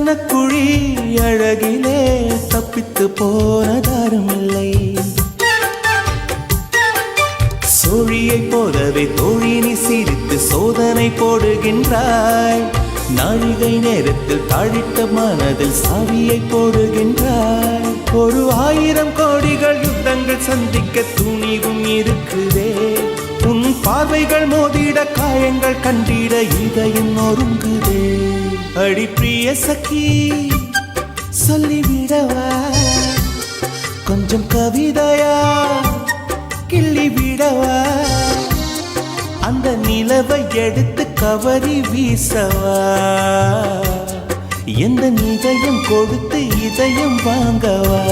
கண்ணக்குழி அழகிலே தப்பித்து போனதாரும் இல்லை. சோழியை போலவே தோழினி சிரித்து சோதனை போடுகின்றாய். நாழிகை நேரத்தில் தாழிட்ட மனதில் சாவியை போடுகின்றாய். 1000 கோடிகள் யுத்தங்கள் சந்திக்க துணிவும் இருக்குதே. உன் பார்வைகள் மோதிட காயங்கள் கண்டிட இதயம் நொறுங்குதே. அடி பிரிய சகி சொல்லிவிடவா கொஞ்சம் கவிதையா கிள்ளி விடவா. அந்த நிலவை எடுத்து கவரி வீசவா. எந்த இதயம் கொடுத்து இதயம் வாங்கவா.